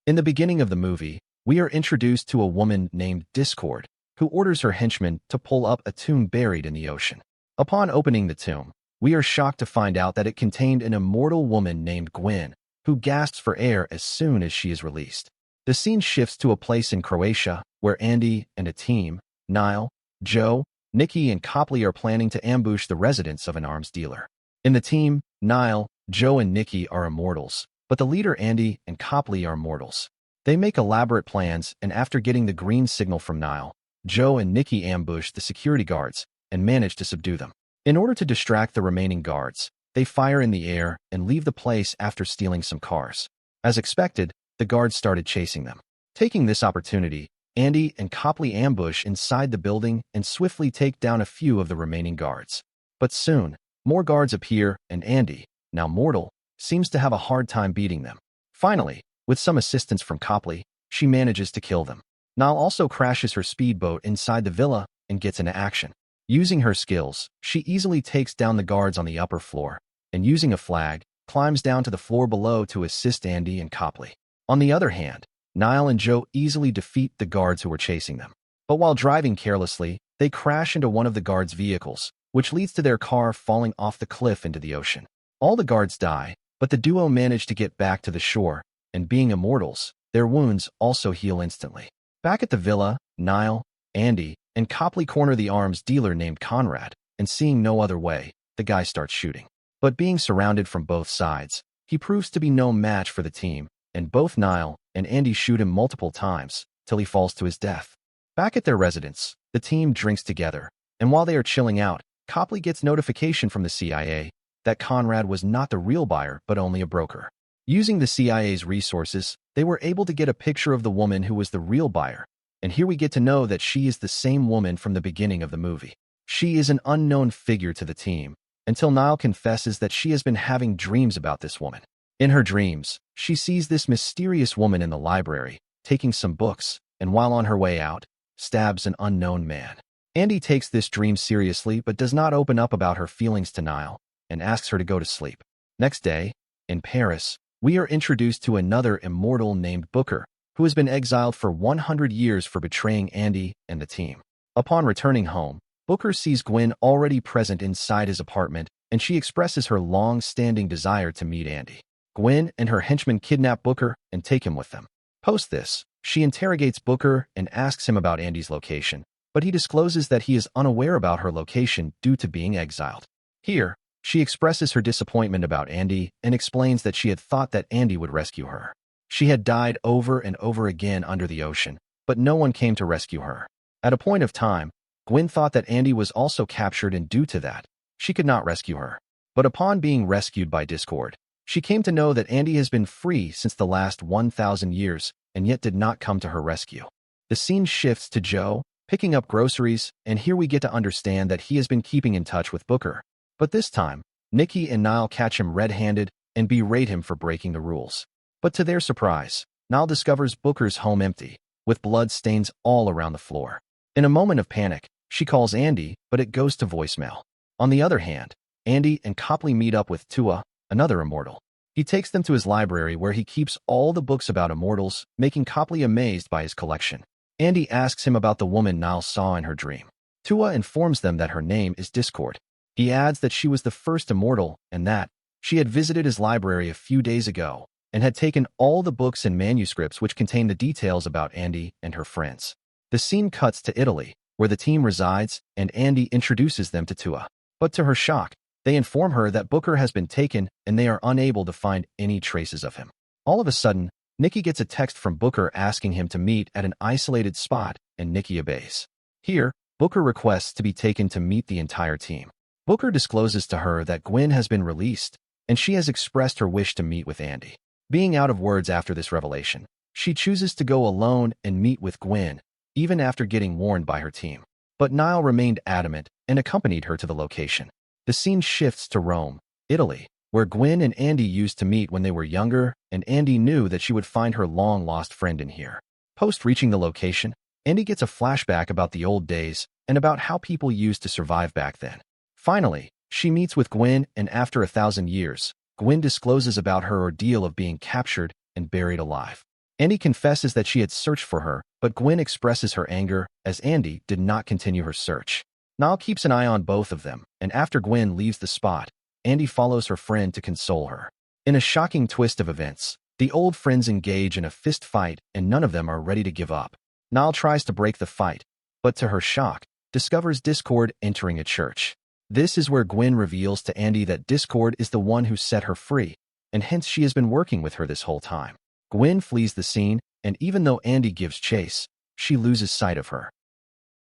In the beginning of the movie, we are introduced to a woman named Discord, who orders her henchmen to pull up a tomb buried in the ocean. Upon opening the tomb, we are shocked to find out that it contained an immortal woman named Gwyn, who gasps for air as soon as she is released. The scene shifts to a place in Croatia, where Andy and a team, Nile, Joe, Nikki, and Copley are planning to ambush the residence of an arms dealer. In the team, Nile, Joe, and Nikki are immortals, but the leader Andy and Copley are mortals. They make elaborate plans, and after getting the green signal from Nile, Joe and Nikki ambush the security guards and manage to subdue them. In order to distract the remaining guards, they fire in the air and leave the place after stealing some cars. As expected, the guards started chasing them. Taking this opportunity, Andy and Copley ambush inside the building and swiftly take down a few of the remaining guards. But soon, more guards appear, and Andy, now mortal, seems to have a hard time beating them. Finally, with some assistance from Copley, she manages to kill them. Nile also crashes her speedboat inside the villa and gets into action. Using her skills, she easily takes down the guards on the upper floor, and using a flag, climbs down to the floor below to assist Andy and Copley. On the other hand, Nile and Joe easily defeat the guards who were chasing them. But while driving carelessly, they crash into one of the guards' vehicles, which leads to their car falling off the cliff into the ocean. All the guards die, but the duo manage to get back to the shore, and being immortals, their wounds also heal instantly. Back at the villa, Nile, Andy, and Copley corner the arms dealer named Conrad, and seeing no other way, the guy starts shooting. But being surrounded from both sides, he proves to be no match for the team, and both Nile and Andy shoot him multiple times, till he falls to his death. Back at their residence, the team drinks together, and while they are chilling out, Copley gets notification from the CIA that Conrad was not the real buyer but only a broker. Using the CIA's resources, they were able to get a picture of the woman who was the real buyer, and here we get to know that she is the same woman from the beginning of the movie. She is an unknown figure to the team, until Nile confesses that she has been having dreams about this woman. In her dreams, she sees this mysterious woman in the library, taking some books, and while on her way out, stabs an unknown man. Andy takes this dream seriously but does not open up about her feelings to Nile, and asks her to go to sleep. Next day, in Paris, we are introduced to another immortal named Booker, who has been exiled for 100 years for betraying Andy and the team. Upon returning home, Booker sees Gwyn already present inside his apartment, and she expresses her long-standing desire to meet Andy. Gwyn and her henchmen kidnap Booker and take him with them. Post this, she interrogates Booker and asks him about Andy's location, but he discloses that he is unaware about her location due to being exiled. Here, she expresses her disappointment about Andy and explains that she had thought that Andy would rescue her. She had died over and over again under the ocean, but no one came to rescue her. At a point of time, Gwyn thought that Andy was also captured, and due to that, she could not rescue her. But upon being rescued by Discord, she came to know that Andy has been free since the last 1,000 years and yet did not come to her rescue. The scene shifts to Joe, picking up groceries, and here we get to understand that he has been keeping in touch with Booker. But this time, Nikki and Nile catch him red-handed and berate him for breaking the rules. But to their surprise, Nile discovers Booker's home empty, with blood stains all around the floor. In a moment of panic, she calls Andy, but it goes to voicemail. On the other hand, Andy and Copley meet up with Tua, another immortal. He takes them to his library where he keeps all the books about immortals, making Copley amazed by his collection. Andy asks him about the woman Nile saw in her dream. Tua informs them that her name is Discord. He adds that she was the first immortal and that she had visited his library a few days ago and had taken all the books and manuscripts which contain the details about Andy and her friends. The scene cuts to Italy, where the team resides, and Andy introduces them to Tua. But to her shock, they inform her that Booker has been taken and they are unable to find any traces of him. All of a sudden, Nikki gets a text from Booker asking him to meet at an isolated spot, and Nikki obeys. Here, Booker requests to be taken to meet the entire team. Booker discloses to her that Gwyn has been released, and she has expressed her wish to meet with Andy. Being out of words after this revelation, she chooses to go alone and meet with Gwyn, even after getting warned by her team. But Nile remained adamant and accompanied her to the location. The scene shifts to Rome, Italy, where Gwyn and Andy used to meet when they were younger, and Andy knew that she would find her long-lost friend in here. Post reaching the location, Andy gets a flashback about the old days and about how people used to survive back then. Finally, she meets with Gwyn, and after 1,000 years, Gwyn discloses about her ordeal of being captured and buried alive. Andy confesses that she had searched for her, but Gwyn expresses her anger as Andy did not continue her search. Nile keeps an eye on both of them, and after Gwyn leaves the spot, Andy follows her friend to console her. In a shocking twist of events, the old friends engage in a fist fight and none of them are ready to give up. Nile tries to break the fight, but to her shock, discovers Discord entering a church. This is where Gwyn reveals to Andy that Discord is the one who set her free, and hence she has been working with her this whole time. Gwyn flees the scene, and even though Andy gives chase, she loses sight of her.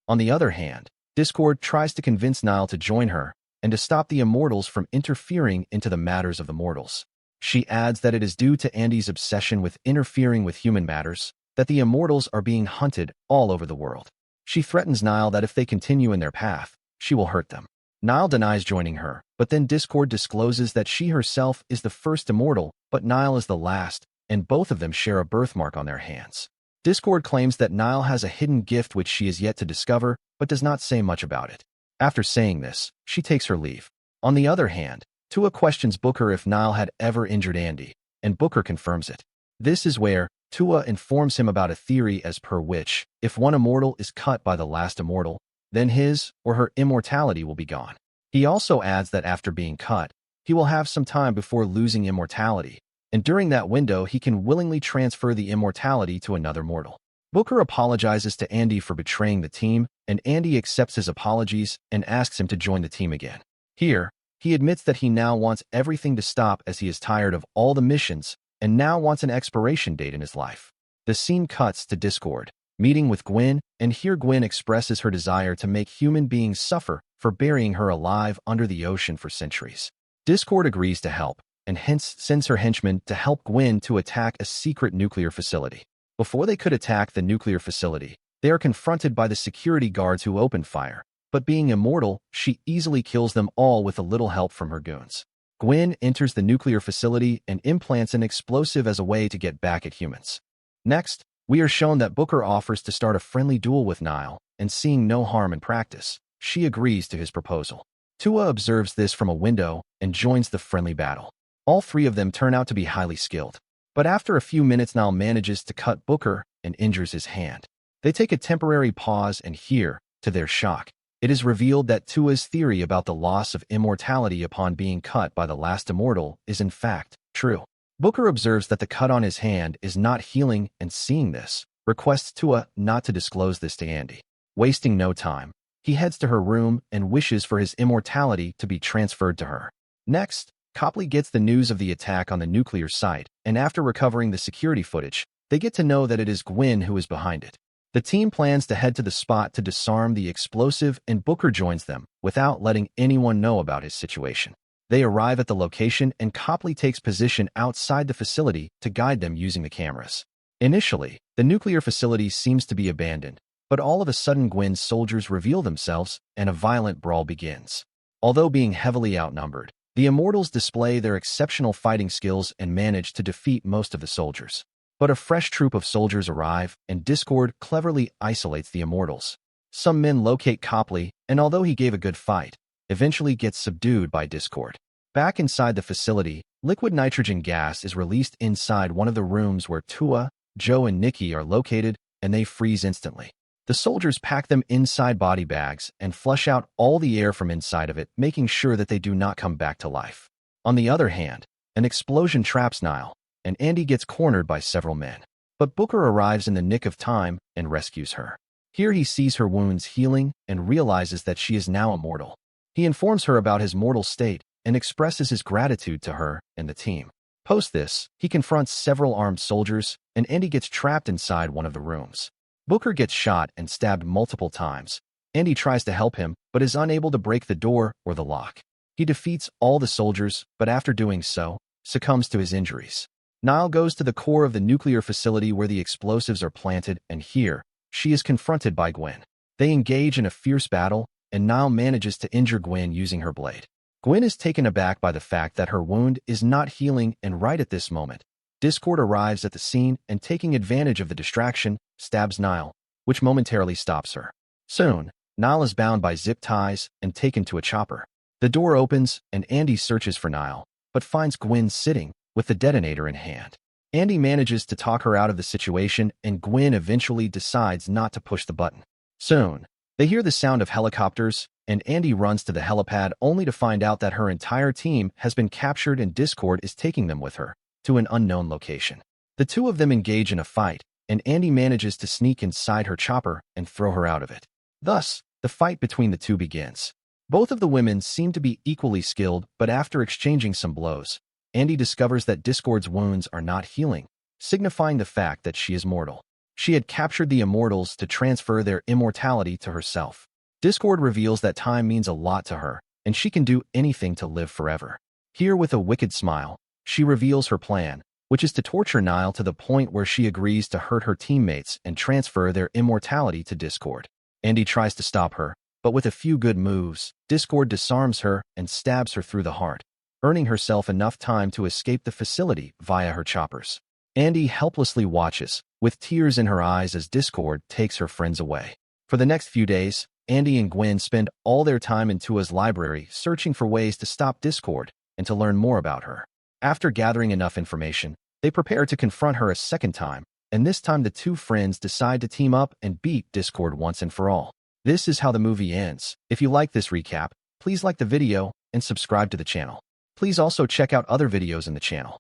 On the other hand, Discord tries to convince Nile to join her and to stop the immortals from interfering into the matters of the mortals. She adds that it is due to Andy's obsession with interfering with human matters that the immortals are being hunted all over the world. She threatens Nile that if they continue in their path, she will hurt them. Nile denies joining her, but then Discord discloses that she herself is the first immortal, but Nile is the last, and both of them share a birthmark on their hands. Discord claims that Nile has a hidden gift which she is yet to discover, but does not say much about it. After saying this, she takes her leave. On the other hand, Tua questions Booker if Nile had ever injured Andy, and Booker confirms it. This is where Tua informs him about a theory as per which, if one immortal is cut by the last immortal, then his or her immortality will be gone. He also adds that after being cut, he will have some time before losing immortality, and during that window he can willingly transfer the immortality to another mortal. Booker apologizes to Andy for betraying the team, and Andy accepts his apologies and asks him to join the team again. Here, he admits that he now wants everything to stop as he is tired of all the missions and now wants an expiration date in his life. The scene cuts to Discord, meeting with Gwyn, and here Gwyn expresses her desire to make human beings suffer for burying her alive under the ocean for centuries. Discord agrees to help, and hence sends her henchmen to help Gwyn to attack a secret nuclear facility. Before they could attack the nuclear facility, they are confronted by the security guards who open fire, but being immortal, she easily kills them all with a little help from her goons. Gwyn enters the nuclear facility and implants an explosive as a way to get back at humans. Next, we are shown that Booker offers to start a friendly duel with Nile, and seeing no harm in practice, she agrees to his proposal. Tua observes this from a window and joins the friendly battle. All three of them turn out to be highly skilled, but after a few minutes Nile manages to cut Booker and injures his hand. They take a temporary pause and here, to their shock, it is revealed that Tua's theory about the loss of immortality upon being cut by the last immortal is in fact true. Booker observes that the cut on his hand is not healing and seeing this, requests Tua not to disclose this to Andy. Wasting no time, he heads to her room and wishes for his immortality to be transferred to her. Next, Copley gets the news of the attack on the nuclear site, and after recovering the security footage, they get to know that it is Gwyn who is behind it. The team plans to head to the spot to disarm the explosive, and Booker joins them, without letting anyone know about his situation. They arrive at the location and Copley takes position outside the facility to guide them using the cameras. Initially, the nuclear facility seems to be abandoned, but all of a sudden Gwyn's soldiers reveal themselves and a violent brawl begins. Although being heavily outnumbered, the immortals display their exceptional fighting skills and manage to defeat most of the soldiers. But a fresh troop of soldiers arrive, and Discord cleverly isolates the immortals. Some men locate Copley, and although he gave a good fight, eventually gets subdued by Discord. Back inside the facility, liquid nitrogen gas is released inside one of the rooms where Tua, Joe, and Nikki are located, and they freeze instantly. The soldiers pack them inside body bags and flush out all the air from inside of it, making sure that they do not come back to life. On the other hand, an explosion traps Nile, and Andy gets cornered by several men. But Booker arrives in the nick of time and rescues her. Here he sees her wounds healing and realizes that she is now immortal. He informs her about his mortal state and expresses his gratitude to her and the team. Post this, he confronts several armed soldiers, and Andy gets trapped inside one of the rooms. Booker gets shot and stabbed multiple times. Andy tries to help him, but is unable to break the door or the lock. He defeats all the soldiers, but after doing so, succumbs to his injuries. Nile goes to the core of the nuclear facility where the explosives are planted, and here, she is confronted by Gwyn. They engage in a fierce battle, and Nile manages to injure Gwyn using her blade. Gwyn is taken aback by the fact that her wound is not healing, and right at this moment, Discord arrives at the scene and, taking advantage of the distraction, stabs Nile, which momentarily stops her. Soon, Nile is bound by zip ties and taken to a chopper. The door opens, and Andy searches for Nile, but finds Gwyn sitting with the detonator in hand. Andy manages to talk her out of the situation, and Gwyn eventually decides not to push the button. Soon, they hear the sound of helicopters, and Andy runs to the helipad only to find out that her entire team has been captured and Discord is taking them with her to an unknown location. The two of them engage in a fight, and Andy manages to sneak inside her chopper and throw her out of it. Thus, the fight between the two begins. Both of the women seem to be equally skilled, but after exchanging some blows, Andy discovers that Discord's wounds are not healing, signifying the fact that she is mortal. She had captured the immortals to transfer their immortality to herself. Discord reveals that time means a lot to her, and she can do anything to live forever. Here, with a wicked smile, she reveals her plan, which is to torture Nile to the point where she agrees to hurt her teammates and transfer their immortality to Discord. Andy tries to stop her, but with a few good moves, Discord disarms her and stabs her through the heart, earning herself enough time to escape the facility via her choppers. Andy helplessly watches, with tears in her eyes as Discord takes her friends away. For the next few days, Andy and Gwyn spend all their time in Tua's library searching for ways to stop Discord and to learn more about her. After gathering enough information, they prepare to confront her a second time, and this time the two friends decide to team up and beat Discord once and for all. This is how the movie ends. If you like this recap, please like the video and subscribe to the channel. Please also check out other videos in the channel.